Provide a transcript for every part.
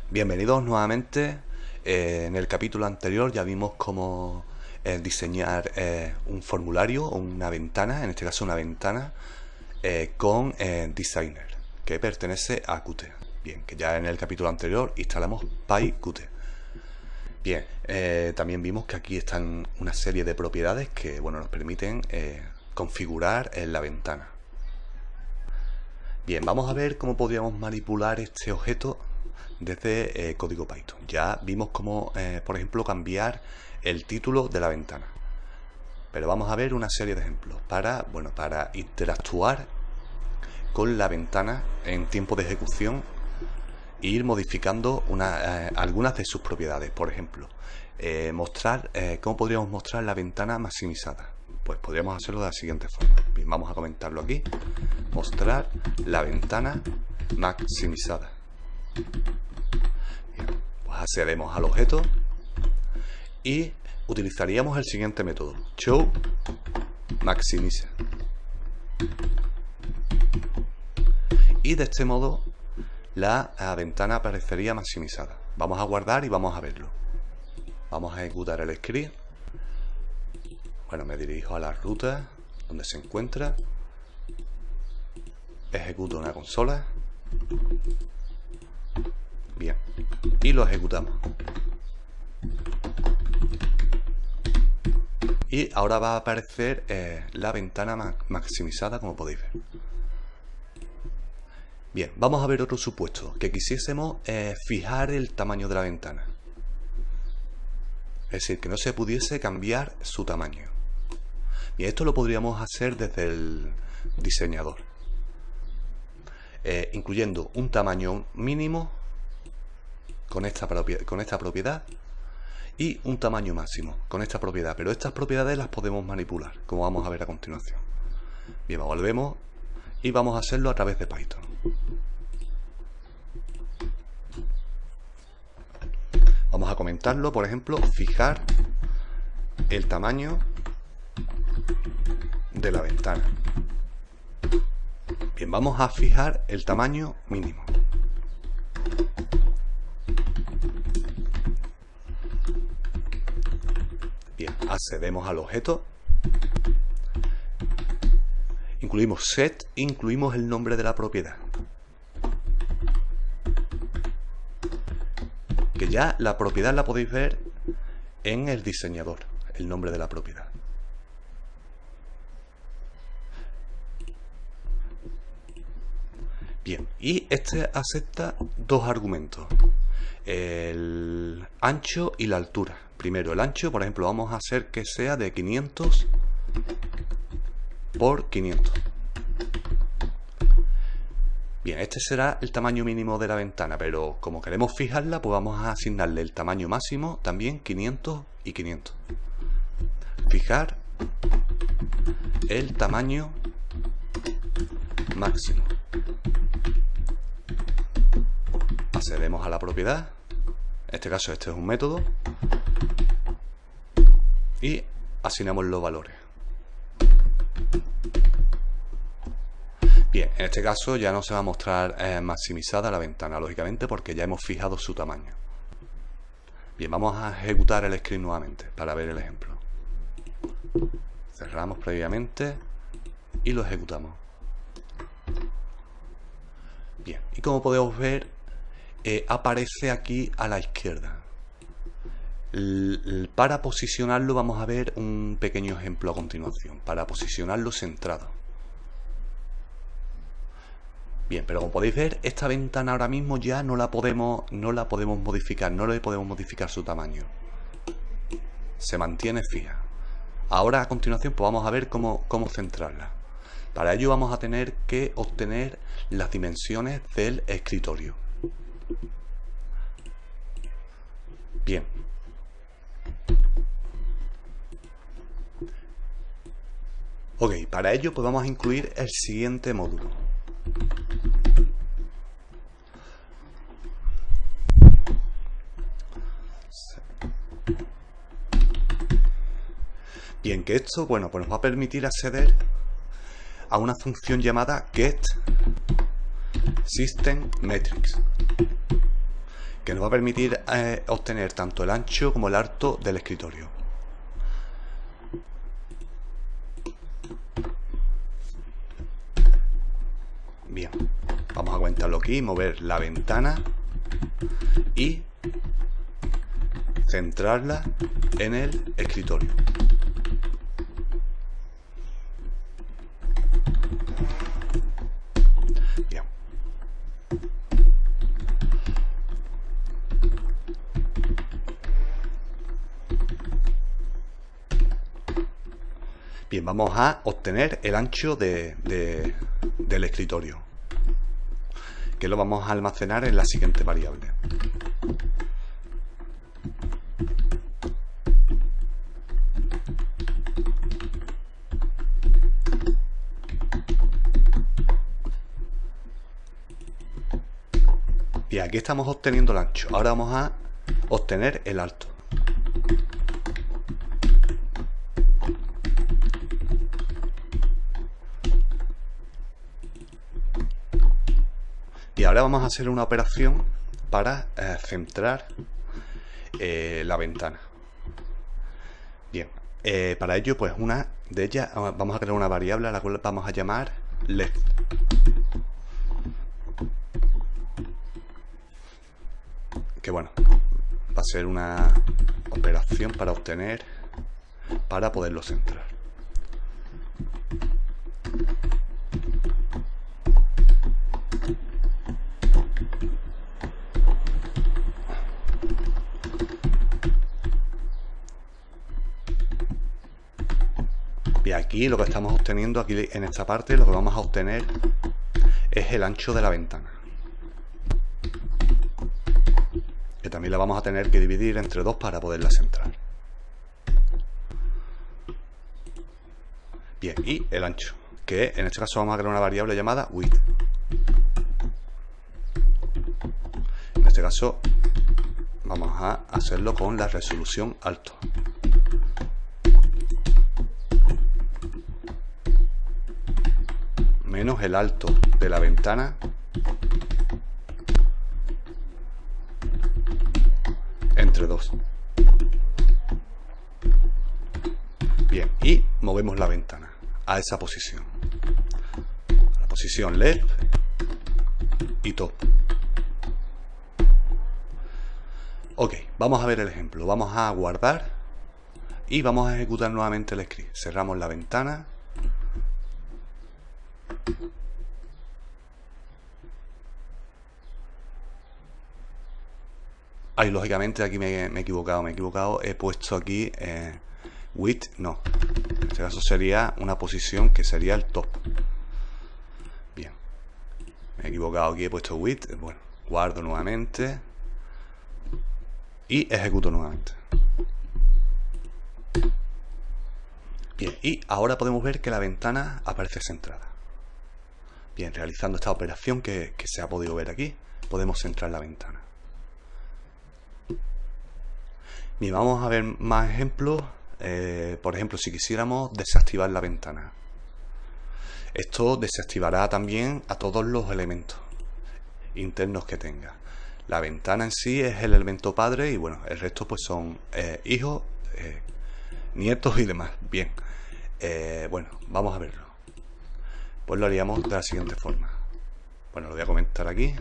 Bienvenidos nuevamente. En el capítulo anterior ya vimos cómo diseñar un formulario o una ventana, en este caso una ventana, con Designer, que pertenece a Qt. Bien, que ya en el capítulo anterior instalamos PyQt. Bien, también vimos que aquí están una serie de propiedades que nos permiten configurar la ventana. Bien, vamos a ver cómo podríamos manipular este objeto desde código Python. Ya vimos cómo, por ejemplo, cambiar el título de la ventana. Pero vamos a ver una serie de ejemplos para interactuar con la ventana en tiempo de ejecución e ir modificando algunas de sus propiedades. Por ejemplo, cómo podríamos mostrar la ventana maximizada. Pues podríamos hacerlo de la siguiente forma. Bien, vamos a comentarlo aquí. Mostrar la ventana maximizada. Bien, pues accedemos al objeto y utilizaríamos el siguiente método: show maximize. Y de este modo la ventana aparecería maximizada. Vamos a guardar y vamos a verlo. Vamos a ejecutar el script. Me dirijo a la ruta donde se encuentra. Ejecuto una consola. Bien, y lo ejecutamos. Y ahora va a aparecer la ventana maximizada, como podéis ver. Bien, vamos a ver otro supuesto, que quisiésemos fijar el tamaño de la ventana. Es decir, que no se pudiese cambiar su tamaño. Bien, esto lo podríamos hacer desde el diseñador, incluyendo un tamaño mínimo con esta propiedad y un tamaño máximo con esta propiedad, pero estas propiedades las podemos manipular, como vamos a ver a continuación. Bien, volvemos y vamos a hacerlo a través de Python. Vamos a comentarlo, por ejemplo, fijar el tamaño de la ventana. Bien, vamos a fijar el tamaño mínimo. Bien, accedemos al objeto, incluimos set, incluimos el nombre de la propiedad, que ya la propiedad la podéis ver en el diseñador, el nombre de la propiedad. Bien, y este acepta dos argumentos: el ancho y la altura. Primero, el ancho, por ejemplo, vamos a hacer que sea de 500 por 500. Bien, este será el tamaño mínimo de la ventana, pero como queremos fijarla, pues vamos a asignarle el tamaño máximo también 500 y 500. Fijar el tamaño máximo. Accedemos a la propiedad. En este caso este es un método. Y asignamos los valores. Bien, en este caso ya no se va a mostrar maximizada la ventana, lógicamente, porque ya hemos fijado su tamaño. Bien, vamos a ejecutar el script nuevamente para ver el ejemplo. Cerramos previamente y lo ejecutamos. Bien, y como podemos ver, aparece aquí a la izquierda. Para posicionarlo vamos a ver un pequeño ejemplo a continuación, para posicionarlo centrado. Bien, pero como podéis ver, esta ventana ahora mismo ya no la podemos modificar, no le podemos modificar su tamaño. Se mantiene fija. Ahora a continuación pues vamos a ver cómo centrarla. Para ello vamos a tener que obtener las dimensiones del escritorio. Bien. Ok, para ello pues vamos a incluir el siguiente módulo. Bien, que esto, pues nos va a permitir acceder a una función llamada getSystemMetrics, que nos va a permitir obtener tanto el ancho como el alto del escritorio. Bien, vamos a comentarlo aquí, mover la ventana y centrarla en el escritorio. Bien. Bien, vamos a obtener el ancho del escritorio, que lo vamos a almacenar en la siguiente variable. Y aquí estamos obteniendo el ancho. Ahora vamos a obtener el alto. Y ahora vamos a hacer una operación para centrar la ventana. Bien, para ello pues una de ellas vamos a crear una variable a la cual vamos a llamar left. Que bueno, va a ser una operación para obtener, para poderlo centrar. Y aquí lo que estamos obteniendo, aquí en esta parte, lo que vamos a obtener es el ancho de la ventana, que también la vamos a tener que dividir entre 2 para poderla centrar. Bien, y el ancho, que en este caso vamos a crear una variable llamada width. En este caso vamos a hacerlo con la resolución alto. Menos el alto de la ventana entre 2. Bien, y movemos la ventana a esa posición, a la posición left y top. Ok, vamos a ver el ejemplo. Vamos a guardar y vamos a ejecutar nuevamente el script. Cerramos la ventana. Ay, lógicamente aquí me he equivocado. He puesto aquí width, no. En este caso sería una posición que sería el top. Bien. Me he equivocado aquí, he puesto width. Bueno, guardo nuevamente. Y ejecuto nuevamente. Bien, y ahora podemos ver que la ventana aparece centrada. Bien, realizando esta operación que se ha podido ver aquí, podemos centrar la ventana. Bien, vamos a ver más ejemplos. Por ejemplo, si quisiéramos desactivar la ventana, esto desactivará también a todos los elementos internos que tenga. La ventana en sí es el elemento padre y bueno, el resto pues son hijos, nietos y demás. Bien, bueno, vamos a verlo. Pues lo haríamos de la siguiente forma. Bueno, lo voy a comentar aquí.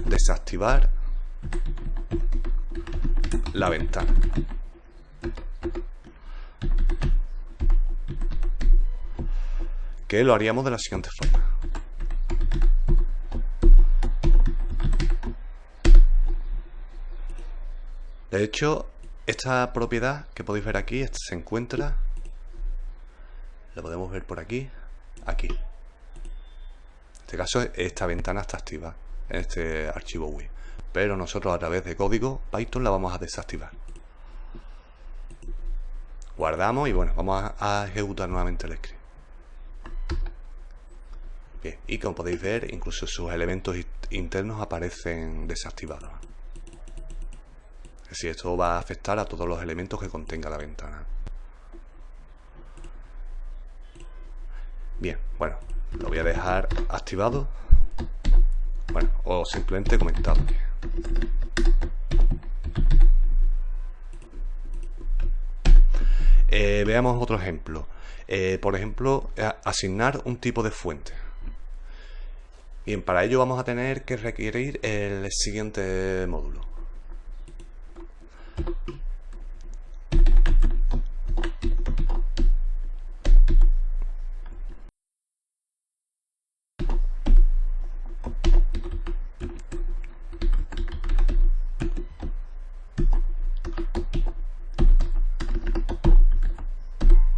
Desactivar la ventana. Que lo haríamos de la siguiente forma. De hecho, esta propiedad que podéis ver aquí se encuentra, lo podemos ver por aquí, aquí. En este caso, esta ventana está activa en este archivo WII, pero nosotros a través de código Python la vamos a desactivar. Guardamos y bueno, vamos a ejecutar nuevamente el script. Bien, y como podéis ver, incluso sus elementos internos aparecen desactivados. Es decir, esto va a afectar a todos los elementos que contenga la ventana. Bien, bueno, lo voy a dejar activado. Bueno, o simplemente comentado. Veamos otro ejemplo. Por ejemplo, asignar un tipo de fuente. Bien, para ello vamos a tener que requerir el siguiente módulo.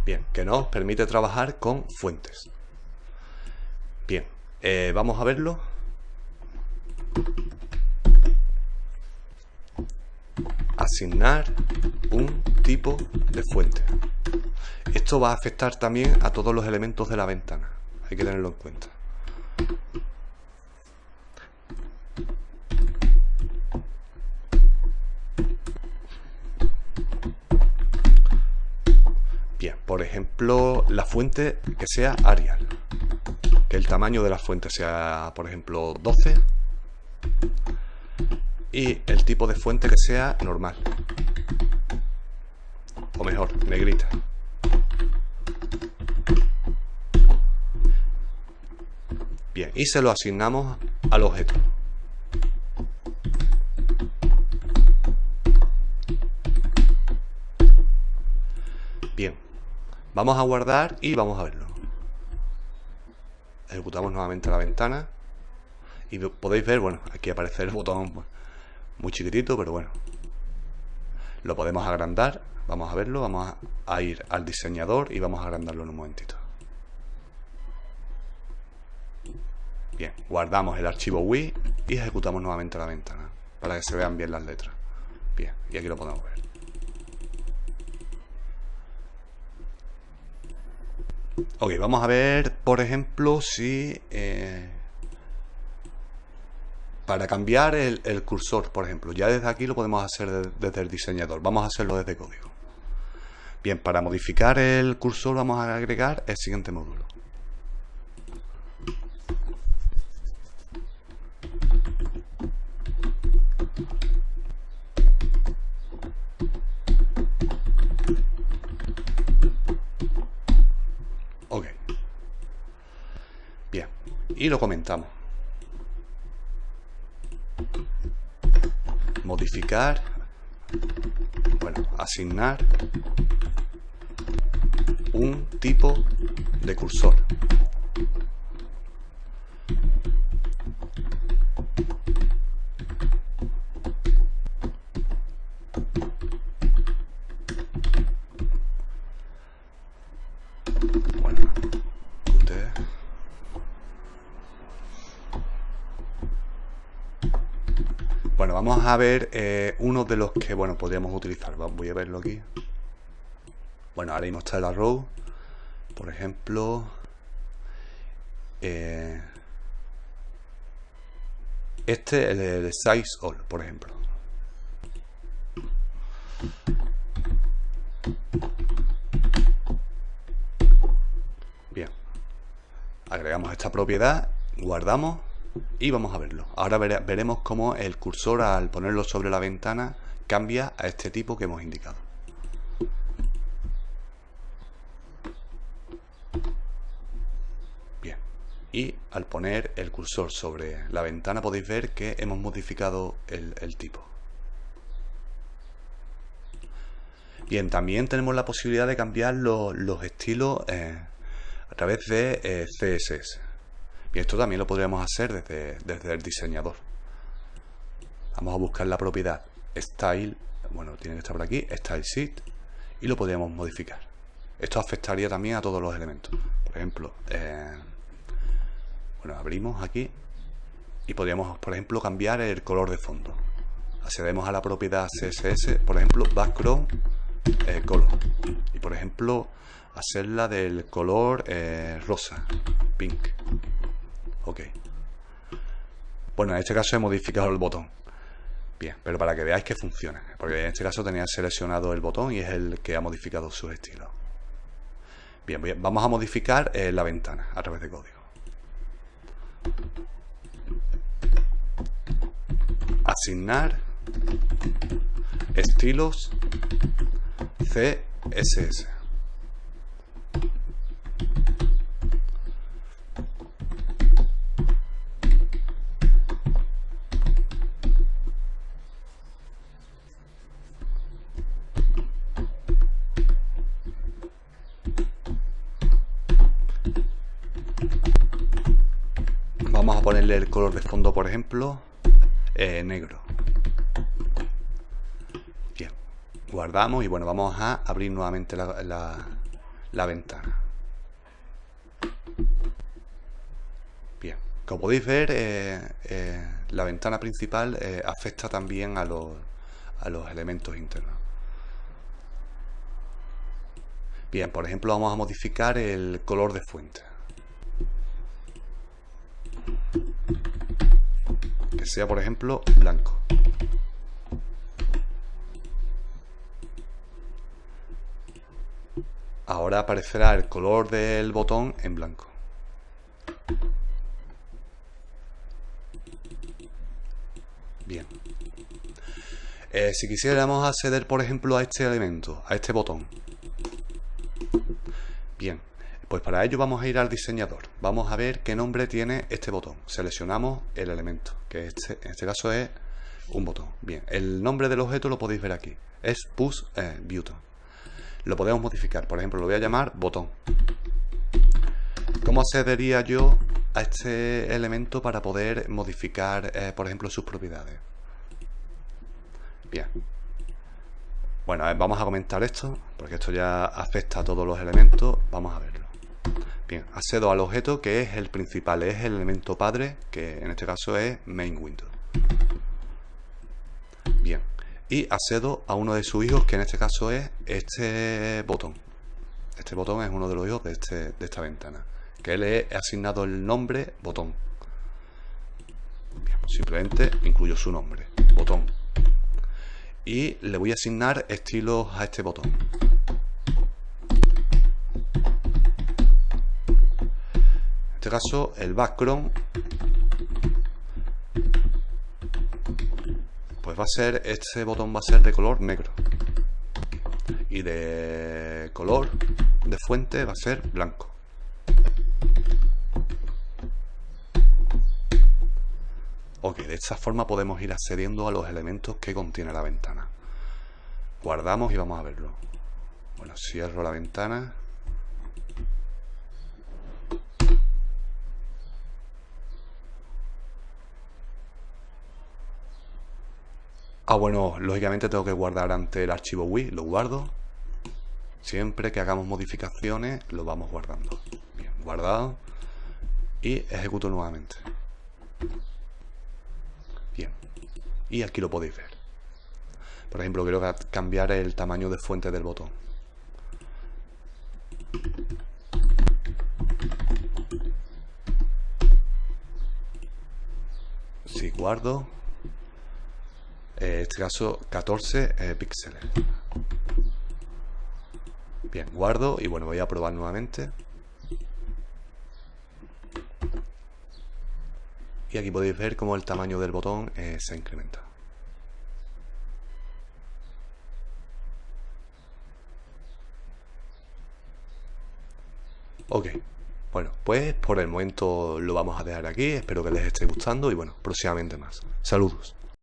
Bien, que nos permite trabajar con fuentes. Bien, vamos a verlo. Asignar un tipo de fuente. Esto va a afectar también a todos los elementos de la ventana. Hay que tenerlo en cuenta. Bien, por ejemplo, la fuente que sea Arial. Que el tamaño de la fuente sea, por ejemplo, 12. Y el tipo de fuente que sea normal. O mejor, negrita. Bien, y se lo asignamos al objeto. Bien, vamos a guardar y vamos a verlo. Ejecutamos nuevamente la ventana y podéis ver, bueno, aquí aparece el botón muy chiquitito, pero bueno, lo podemos agrandar. Vamos a verlo, vamos a ir al diseñador y vamos a agrandarlo en un momentito. Bien, guardamos el archivo WI y ejecutamos nuevamente la ventana para que se vean bien las letras. Bien, y aquí lo podemos ver. Ok, vamos a ver, por ejemplo, si para cambiar el cursor, por ejemplo, ya desde aquí lo podemos hacer desde el diseñador. Vamos a hacerlo desde código. Bien, para modificar el cursor vamos a agregar el siguiente módulo. Ok. Bien, y lo comentamos. Modificar, bueno, asignar un tipo de cursor. Bueno, bueno, vamos a ver uno de los que, bueno, podríamos utilizar. Voy a verlo aquí. Bueno, ahora mismo está el arrow. Por ejemplo, este, el size all, por ejemplo. Bien, agregamos esta propiedad, guardamos y vamos a verlo. Ahora veremos cómo el cursor, al ponerlo sobre la ventana, cambia a este tipo que hemos indicado. Bien, y al poner el cursor sobre la ventana podéis ver que hemos modificado el tipo. Bien, también tenemos la posibilidad de cambiar los estilos a través de CSS. Bien, esto también lo podríamos hacer desde el diseñador. Vamos a buscar la propiedad Style, bueno, tiene que estar por aquí, Style Sheet, y lo podríamos modificar. Esto afectaría también a todos los elementos. Por ejemplo, bueno, abrimos aquí y podríamos, por ejemplo, cambiar el color de fondo. Accedemos a la propiedad CSS, por ejemplo, background color, y por ejemplo hacerla del color rosa, pink. Ok. Bueno, en este caso he modificado el botón. Bien, pero para que veáis que funciona, porque en este caso tenía seleccionado el botón y es el que ha modificado sus estilos. Bien, vamos a modificar la ventana a través de código. asignar estilos CSS. Vamos a ponerle el color de fondo, por ejemplo, negro. Bien, guardamos y bueno, vamos a abrir nuevamente la ventana. Bien, como podéis ver, la ventana principal afecta también a los elementos internos. Bien, por ejemplo, vamos a modificar el color de fuente. Que sea, por ejemplo, blanco. Ahora aparecerá el color del botón en blanco. Bien. Si quisiéramos acceder, por ejemplo, a este elemento, a este botón. Bien, pues para ello vamos a ir al diseñador. Vamos a ver qué nombre tiene este botón. Seleccionamos el elemento, que en este caso es un botón. Bien, el nombre del objeto lo podéis ver aquí. Es push button. Lo podemos modificar. Por ejemplo, lo voy a llamar botón. ¿Cómo accedería yo a este elemento para poder modificar, por ejemplo, sus propiedades? Bien. Bueno, vamos a comentar esto, porque esto ya afecta a todos los elementos. Vamos a verlo. Bien, accedo al objeto que es el principal, es el elemento padre, que en este caso es main window. Bien, y accedo a uno de sus hijos, que en este caso es este botón. Este botón es uno de los hijos de esta ventana, que le he asignado el nombre botón. Bien, simplemente incluyo su nombre, botón. Y le voy a asignar estilos a este botón. En este caso, el background pues va a ser, este botón va a ser de color negro. Y de color de fuente va a ser blanco. Ok, de esta forma podemos ir accediendo a los elementos que contiene la ventana. Guardamos y vamos a verlo. Bueno, cierro la ventana. Bueno, lógicamente tengo que guardar ante el archivo WII, lo guardo. Siempre que hagamos modificaciones, lo vamos guardando. Bien, guardado. Y ejecuto nuevamente. Bien, y aquí lo podéis ver. Por ejemplo, quiero cambiar el tamaño de fuente del botón. Si guardo, en este caso 14 píxeles. Bien, guardo y bueno, voy a probar nuevamente. Y aquí podéis ver cómo el tamaño del botón se incrementa. Ok, bueno, pues por el momento lo vamos a dejar aquí. Espero que les esté gustando y bueno, próximamente más. Saludos.